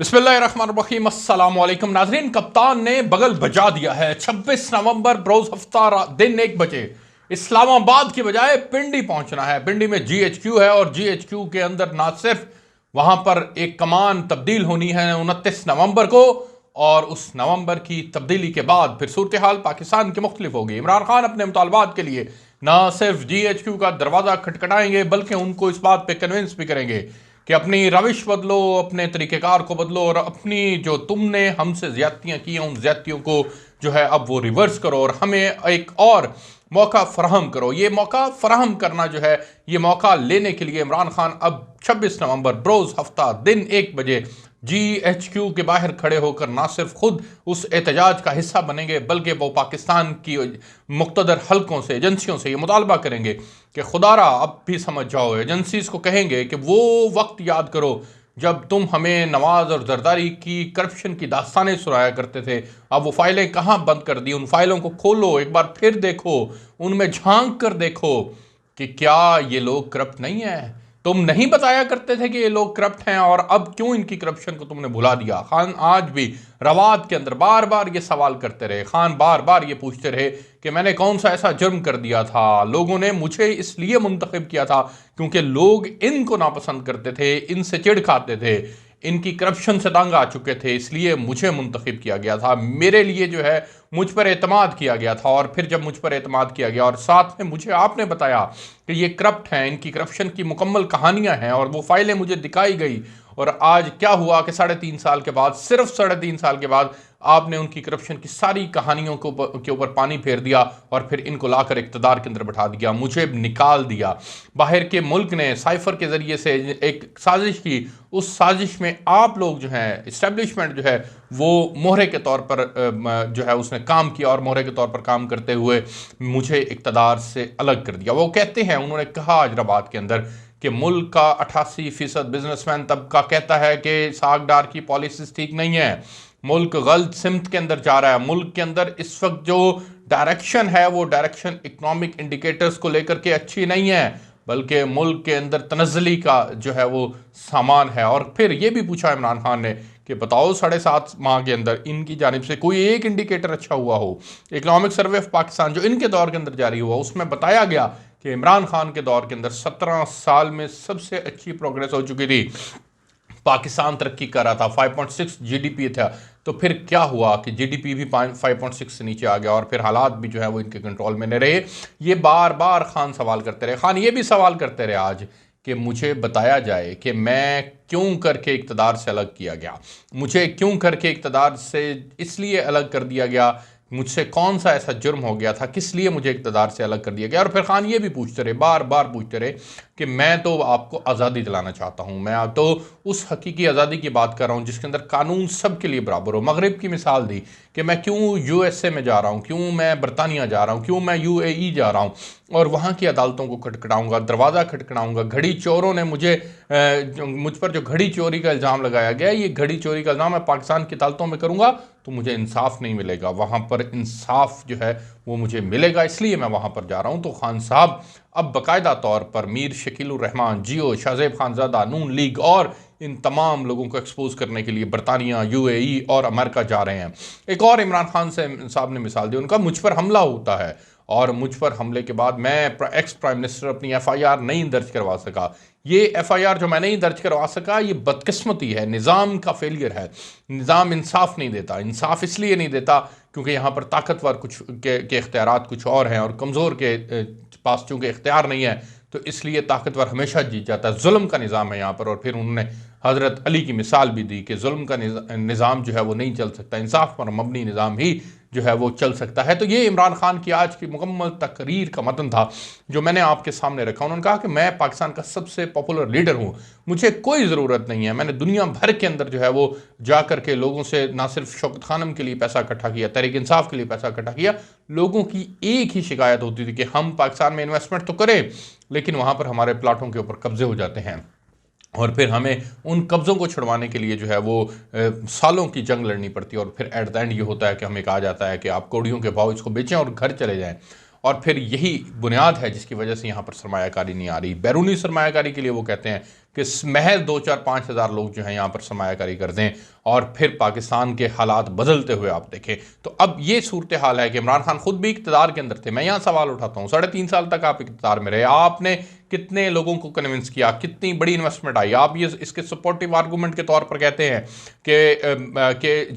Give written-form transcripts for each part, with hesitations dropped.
बिस्मिल्लाहिर्रहमानिर्रहीम, अस्सलाम वालेकुम नाजरीन। कप्तान ने बगल बजा दिया है। 26 नवंबर बरोज हफ्ता दिन 1 बजे इस्लामाबाद की बजाय पिंडी पहुंचना है। पिंडी में GHQ है और GHQ के अंदर ना सिर्फ वहां पर एक कमान तब्दील होनी है 29 नवंबर को, और उस नवंबर की तब्दीली के बाद फिर सूरत हाल पाकिस्तान की मुख्तलिफ होगी। इमरान खान अपने मुतालबात के लिए ना सिर्फ GHQ का दरवाज़ा खटखटाएंगे बल्कि उनको इस बात पर कन्विंस भी करेंगे कि अपनी रविश बदलो, अपने तरीक़ेकार को बदलो और अपनी जो तुमने हमसे ज़्यादतियाँ की हैं उन ज़्यादतियों को जो है अब वो रिवर्स करो और हमें एक और मौका फ़राहम करो। ये मौका फ़राहम करना जो है, ये मौका लेने के लिए इमरान खान अब 26 नवंबर बरोज़ हफ्ता दिन 1 बजे GHQ के बाहर खड़े होकर ना सिर्फ खुद उस एहतजाज का हिस्सा बनेंगे बल्कि वो पाकिस्तान की मुक़्तदर हलकों से, एजेंसियों से ये मुतालबा करेंगे कि खुदारा अब भी समझ जाओ। एजेंसीज़ को कहेंगे कि वो वक्त याद करो जब तुम हमें नवाज़ और जरदारी की करप्शन की दास्तानें सुनाया करते थे। अब वो फाइलें कहाँ बंद कर दी, उन फाइलों को खोलो, एक बार फिर देखो, उनमें झांक कर देखो कि क्या ये लोग करप्ट नहीं है। तुम नहीं बताया करते थे कि ये लोग करप्ट हैं और अब क्यों इनकी करप्शन को तुमने भुला दिया। खान आज भी रवाद के अंदर बार बार ये सवाल करते रहे। खान बार बार ये पूछते रहे कि मैंने कौन सा ऐसा जुर्म कर दिया था, लोगों ने मुझे इसलिए मुंतखब किया था क्योंकि लोग इनको नापसंद करते थे, इनसे चिढ़ खाते थे, इनकी करप्शन से तंग आ चुके थे, इसलिए मुझे मुंतखब किया गया था। मेरे लिए जो है मुझ पर एतमाद किया गया था और फिर जब मुझ पर एतमाद किया गया और साथ में मुझे आपने बताया कि ये करप्ट हैं, इनकी करप्शन की मुकम्मल कहानियां हैं और वो फाइलें मुझे दिखाई गई, और आज क्या हुआ कि 3.5 साल के बाद, सिर्फ 3.5 साल के बाद आपने उनकी करप्शन की सारी कहानियों के ऊपर पानी फेर दिया और फिर इनको लाकर इक़्तिदार के अंदर बैठा दिया, मुझे निकाल दिया। बाहर के मुल्क ने साइफर के ज़रिए से एक साजिश की, उस साजिश में आप लोग जो हैं, इस्टेब्लिशमेंट जो है वो मोहरे के तौर पर जो है उसने काम किया और मोहरे के तौर पर काम करते हुए मुझे इक़्तिदार से अलग कर दिया। वो कहते हैं, उन्होंने कहा हैदराबाद के अंदर कि मुल्क का 88% बिजनेसमैन तबका कहता है कि सागदार की पॉलिसीज ठीक नहीं है, मुल्क गलत सिमत के अंदर जा रहा है। मुल्क के अंदर इस वक्त जो डायरेक्शन है वो डायरेक्शन इकोनॉमिक इंडिकेटर्स को लेकर के अच्छी नहीं है, बल्कि मुल्क के अंदर तनज़ली का जो है वो सामान है। और फिर ये भी पूछा इमरान खान ने कि बताओ 7.5 माह के अंदर इनकी जानिब से कोई एक इंडिकेटर अच्छा हुआ हो। इकोनॉमिक सर्वे ऑफ पाकिस्तान जो इनके दौर के अंदर जारी हुआ उसमें बताया गया कि इमरान खान के दौर के अंदर 17 साल में सबसे अच्छी प्रोग्रेस हो चुकी थी, पाकिस्तान तरक्की कर रहा था, 5.6 GDP था। तो फिर क्या हुआ कि GDP भी 5.6 से नीचे आ गया और फिर हालात भी जो है वो इनके कंट्रोल में नहीं रहे। ये बार बार खान सवाल करते रहे। खान ये भी सवाल करते रहे आज कि मुझे बताया जाए कि मैं क्यों करके इक़्तिदार से अलग किया गया, मुझे क्यों करके इक़्तिदार से इसलिए अलग कर दिया गया, मुझसे कौन सा ऐसा जुर्म हो गया था, किस लिए मुझे इक़्तिदार से अलग कर दिया गया। और फिर खान ये भी पूछते रहे, बार बार पूछते रहे कि मैं तो आपको आज़ादी दिलाना चाहता हूँ, मैं तो उस हकीकी आज़ादी की बात कर रहा हूँ जिसके अंदर कानून सब के लिए बराबर हो। मगरिब की मिसाल दी कि मैं क्यों USA में जा रहा हूँ, क्यों मैं बरतानिया जा रहा हूँ, क्यों मैं UAE जा रहा हूँ और वहाँ की अदालतों को खटखटाऊँगा, दरवाज़ा खटखटाऊँगा। घड़ी चोरों ने मुझ पर जो घड़ी चोरी का इल्ज़ाम लगाया गया, ये घड़ी चोरी का इल्ज़ाम मैं पाकिस्तान की अदालतों में करूँगा तो मुझे इंसाफ नहीं मिलेगा, वहाँ पर इंसाफ जो है वो मुझे मिलेगा, इसलिए मैं वहाँ पर जा रहा हूँ। तो खान साहब अब बाकायदा तौर पर मीर शकीलुर रहमान, जियो, शाहज़ेब खानज़ादा, नून लीग और इन तमाम लोगों को एक्सपोज करने के लिए बरतानिया, UAE और अमेरिका जा रहे हैं। एक और इमरान खान साहब ने मिसाल दी, उनका मुझ पर हमला होता है और मुझ पर हमले के बाद मैं एक्स प्राइम मिनिस्टर अपनी FIR नहीं दर्ज करवा सका। ये FIR जो मैं नहीं दर्ज करवा सका ये बदकिस्मती है, निज़ाम का फेलियर है। निज़ाम इंसाफ नहीं देता। इंसाफ इसलिए नहीं देता क्योंकि यहाँ पर ताकतवर कुछ के इख्तियारात कुछ और हैं और कमज़ोर के पास चूँकि इख्तियार नहीं है तो इसलिए ताकतवर हमेशा जीत जाता है। जुल्म का निज़ाम है यहाँ पर। और फिर उन्होंने हज़रत अली की मिसाल भी दी कि जुल्म का निज़ाम जो है वो नहीं चल सकता, इंसाफ पर मबनी निज़ाम ही जो है वो चल सकता है। तो ये इमरान खान की आज की मुकम्मल तकरीर का मतन था जो मैंने आपके सामने रखा। उन्होंने कहा कि मैं पाकिस्तान का सबसे पॉपुलर लीडर हूँ, मुझे कोई ज़रूरत नहीं है। मैंने दुनिया भर के अंदर जो है वो जा कर के लोगों से ना सिर्फ शौकत खानम के लिए पैसा इकट्ठा किया, तहरीक इंसाफ के लिए पैसा इकट्ठा किया। लोगों की एक ही शिकायत होती थी कि हम पाकिस्तान में इन्वेस्टमेंट तो करें लेकिन वहाँ पर हमारे प्लाटों के ऊपर कब्जे हो जाते हैं और फिर हमें उन कब्ज़ों को छुड़वाने के लिए जो है वो सालों की जंग लड़नी पड़ती है। और फिर एट द एंड ये होता है कि हमें कहा जाता है कि आप कौड़ियों के भाव इसको बेचें और घर चले जाएं। और फिर यही बुनियाद है जिसकी वजह से यहाँ पर सरमायाकारी नहीं आ रही। बैरूनी सरमायाकारी के लिए वो कहते हैं कि महज 2-4-5 हज़ार लोग जो हैं यहाँ पर सरमायाकारी कर दें और फिर पाकिस्तान के हालात बदलते हुए आप देखें। तो अब ये सूरत हाल है कि इमरान खान खुद भी इक़्तिदार के अंदर थे। मैं यहाँ सवाल उठाता हूँ, 3.5 साल तक आप इक़्तिदार में रहे, आपने कितने लोगों को कन्विंस किया, कितनी बड़ी इन्वेस्टमेंट आई। आप ये इसके सपोर्टिव आर्गूमेंट के तौर पर कहते हैं कि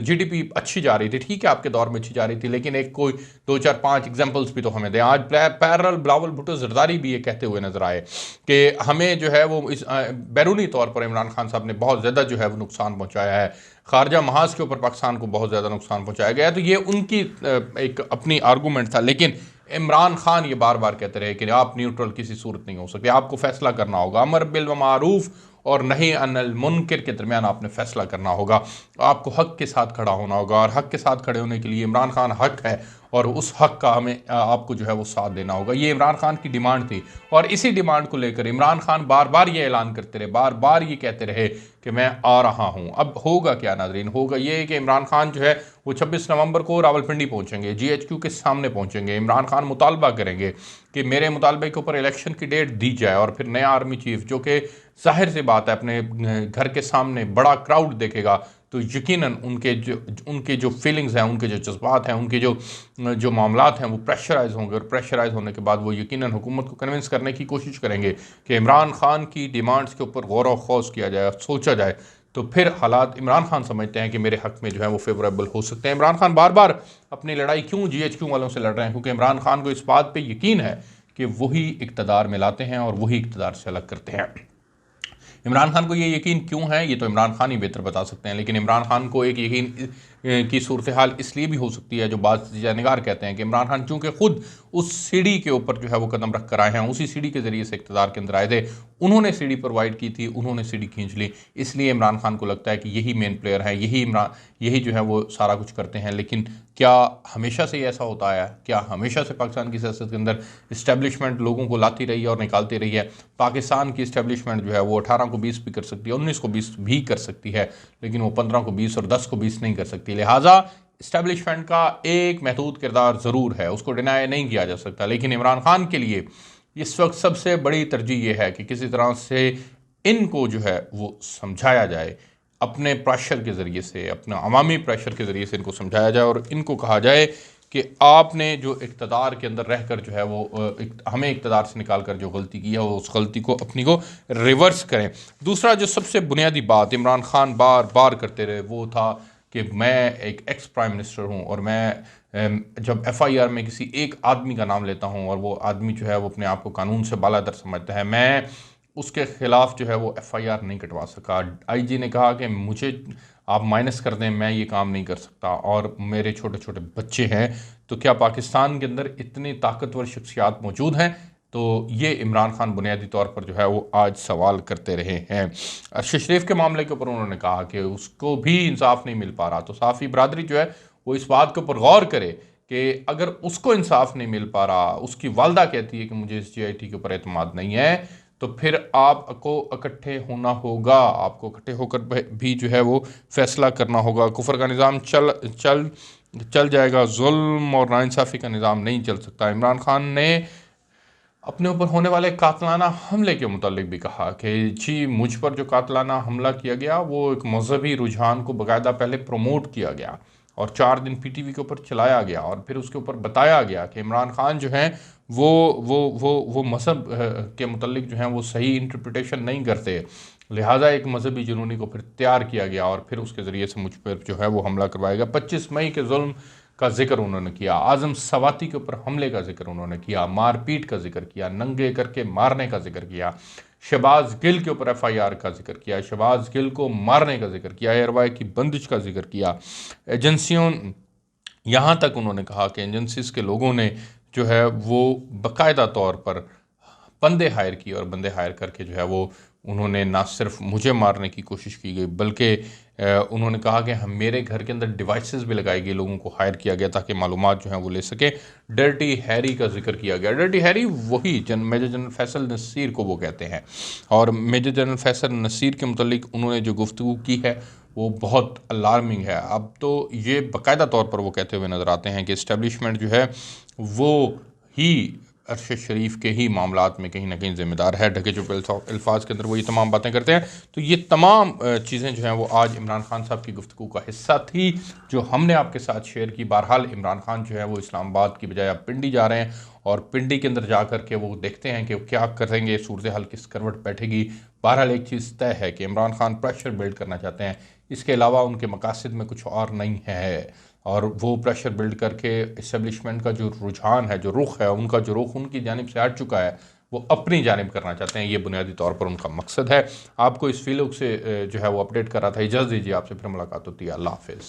जीडीपी अच्छी जा रही थी, ठीक है आपके दौर में अच्छी जा रही थी, लेकिन एक कोई 2-4-5 एग्जाम्पल्स भी तो हमें दें। आज पैरल बिलावल भुट्टो जरदारी भी ये कहते हुए नजर आए कि हमें जो है वो इस बैरूनी तौर पर इमरान खान साहब ने बहुत ज़्यादा जो है वो नुकसान पहुँचाया है, खारजा महाज के ऊपर पाकिस्तान को बहुत ज़्यादा नुकसान पहुँचाया गया। तो ये उनकी एक अपनी आर्गूमेंट था, लेकिन इमरान खान ये बार बार कहते रहे कि आप न्यूट्रल किसी सूरत नहीं हो सकते, आपको फैसला करना होगा, अमर बिल मारूफ और नहीं अनिल मुनकर के दरमियान आपने फैसला करना होगा, आपको हक के साथ खड़ा होना होगा। और हक के साथ खड़े होने के लिए इमरान खान हक है और उस हक का हमें आपको जो है वो साथ देना होगा। ये इमरान खान की डिमांड थी और इसी डिमांड को लेकर इमरान खान बार बार ये ऐलान करते रहे, बार बार ये कहते रहे कि मैं आ रहा हूँ। अब होगा क्या नाज़रीन, होगा ये कि इमरान खान जो है वो 26 नवंबर को रावलपिंडी पहुँचेंगे, GHQ के सामने पहुँचेंगे। इमरान खान मुतालबा करेंगे कि मेरे मुतालबे के ऊपर इलेक्शन की डेट दी जाए और फिर नया आर्मी चीफ, जो कि जाहिर सी बात है अपने घर के सामने बड़ा क्राउड देखेगा, तो यकीनन उनके जो फीलिंग्स हैं, उनके जो जज्बात हैं, उनके जो मामलात हैं वो प्रेशराइज होंगे और प्रेशराइज होने के बाद वो यकीनन हुकूमत को कन्विंस करने की कोशिश करेंगे कि इमरान खान की डिमांड्स के ऊपर गौर व खौज किया जाए, सोचा जाए। तो फिर हालात इमरान खान समझते हैं कि मेरे हक में जो है वो फेवरेबल हो सकते हैं। इमरान खान बार बार अपनी लड़ाई क्यों GHQ वालों से लड़ रहे हैं? क्योंकि इमरान खान को इस बात पर यकीन है कि वही इक़्तिदार में लाते हैं और वही इक़्तिदार से अलग करते हैं। इमरान खान को ये यकीन क्यों है ये तो इमरान खान ही बेहतर बता सकते हैं, लेकिन इमरान खान को एक यकीन की सूरत हाल इसलिए भी हो सकती है, जो बाज़-निगार कहते हैं कि इमरान खान चूँकि खुद उस सीढ़ी के ऊपर जो है वो कदम रख कर आए हैं, उसी सीढ़ी के ज़रिए से इक़्तिदार के अंदर आए थे, उन्होंने सीढ़ी प्रोवाइड की थी, उन्होंने सीढ़ी खींच ली, इसलिए इमरान खान को लगता है कि यही मेन प्लेयर है, यही जो है वो सारा कुछ करते हैं। लेकिन क्या हमेशा से ऐसा होता है? क्या हमेशा से पाकिस्तान की सियासत के अंदर इस्टेब्लिशमेंट लोगों को लाती रही है और निकालती रही है? पाकिस्तान की इस्टेब्लिशमेंट जो है वो 18 को 20 भी कर सकती है, 19 को 20 भी कर सकती है, लेकिन वो 15 को 20 और 10 को 20 नहीं कर सकती। लिहाजा इस्टेब्लिशमेंट का एक महदूद किरदार ज़रूर है, उसको डिनाई नहीं किया जा सकता। लेकिन इमरान खान के लिए इस वक्त सबसे बड़ी तरजीह ये है कि किसी तरह से इनको जो है वो समझाया जाए, अपने प्रेशर के ज़रिए से, अपना अवामी प्रेशर के ज़रिए से इनको समझाया जाए और इनको कहा जाए कि आपने जो इक़्तिदार के अंदर रहकर जो है वो हमें इक़्तिदार से निकाल कर जो गलती की है वो उस गलती को अपनी को रिवर्स करें। दूसरा जो सबसे बुनियादी बात इमरान खान बार बार करते रहे वो था कि मैं एक एक्स प्राइम मिनिस्टर हूँ और मैं जब FIR में किसी एक आदमी का नाम लेता हूँ और वो आदमी जो है वो अपने आप को कानून से बालातर समझता है, मैं उसके ख़िलाफ़ जो है वो FIR नहीं कटवा सका। IG ने कहा कि मुझे आप माइनस कर दें, मैं ये काम नहीं कर सकता और मेरे छोटे छोटे बच्चे हैं। तो क्या पाकिस्तान के अंदर इतनी ताकतवर शख्सियात मौजूद हैं? तो ये इमरान खान बुनियादी तौर पर जो है वो आज सवाल करते रहे हैं। अरशद शरीफ के मामले के ऊपर उन्होंने कहा कि उसको भी इंसाफ नहीं मिल पा रहा, तो सहाफ़ी बरादरी जो है वो इस बात के ऊपर गौर करे कि अगर उसको इंसाफ नहीं मिल पा रहा, उसकी वालदा कहती है कि मुझे इस GIT के ऊपर एतमाद नहीं है, तो फिर आपको इकट्ठे होना होगा, आपको इकट्ठे होकर भी जो है वो फैसला करना होगा। कुफर का निज़ाम चल जाएगा, जुल्म और नाइंसाफ़ी का निज़ाम नहीं चल सकता। इमरान खान ने अपने ऊपर होने वाले कातलाना हमले के मुतालिक भी कहा कि जी मुझ पर जो कातलाना हमला किया गया वो एक मजहबी रुझान को बाकायदा पहले प्रमोट किया गया और 4 दिन PTV के ऊपर चलाया गया और फिर उसके ऊपर बताया गया कि इमरान खान जो हैं वो मजहब के मुतालिक जो हैं वो सही इंटरप्रिटेशन नहीं करते, लिहाजा एक मजहबी जुनूनी को फिर तैयार किया गया और फिर उसके ज़रिए से मुझ पर जो है वो हमला करवाया गया। 25 मई के जुल्म का जिक्र उन्होंने किया, आज़म सवाती के ऊपर हमले का जिक्र उन्होंने किया, मारपीट का जिक्र किया, नंगे करके मारने का जिक्र किया, शहबाज गिल के ऊपर FIR का जिक्र किया, शहबाज गिल को मारने का जिक्र किया, एयरवाई की बंदिश का जिक्र किया, एजेंसियों, यहाँ तक उन्होंने कहा कि एजेंसीज़ के लोगों ने जो है वो बाकायदा तौर पर बंदे हायर किए और बंदे हायर करके जो है वो उन्होंने ना सिर्फ मुझे मारने की कोशिश की गई बल्कि उन्होंने कहा कि हम मेरे घर के अंदर डिवाइसेस भी लगाई गई, लोगों को हायर किया गया ताकि मालूमात जो हैं वो ले सके। डर्टी हैरी का जिक्र किया गया। डर्टी हैरी वही मेजर जनरल फैसल नसीर को वो कहते हैं और मेजर जनरल फैसल नसीर के मुतालिक उन्होंने जो गुफ्तगू की है वो बहुत अलार्मिंग है। अब तो ये बाकायदा तौर पर वो कहते हुए नज़र आते हैं कि इस्टेब्लिशमेंट जो है वो ही अरशद शरीफ के ही मामलात में कहीं ना कहीं ज़िम्मेदार है। ढके चुप अल्फाज के अंदर वो ये तमाम बातें करते हैं। तो ये तमाम चीज़ें जो हैं वो आज इमरान खान साहब की गुफ्तगू का हिस्सा थी जो हमने आपके साथ शेयर की। बहरहाल इमरान खान जो है वो इस्लामाबाद की बजाय अब पिंडी जा रहे हैं और पिंडी के अंदर जा कर के वो देखते हैं कि क्या करेंगे, सूरत हाल किस करवट बैठेगी। बहरहाल एक चीज़ तय है कि इमरान खान प्रेशर बिल्ड करना चाहते हैं, इसके अलावा उनके मकासद में कुछ और नहीं है। और वो प्रेशर बिल्ड करके इस्टेब्लिशमेंट का जो रुझान है, जो रुख है, उनका जो रुख उनकी जानिब से हट चुका है, वो अपनी जानिब करना चाहते हैं। ये बुनियादी तौर पर उनका मकसद है। आपको इस फील्ड से जो है वो अपडेट कर रहा था। इजाज़त दीजिए, आपसे फिर मुलाकात होती है। अल्लाह हाफ़िज़।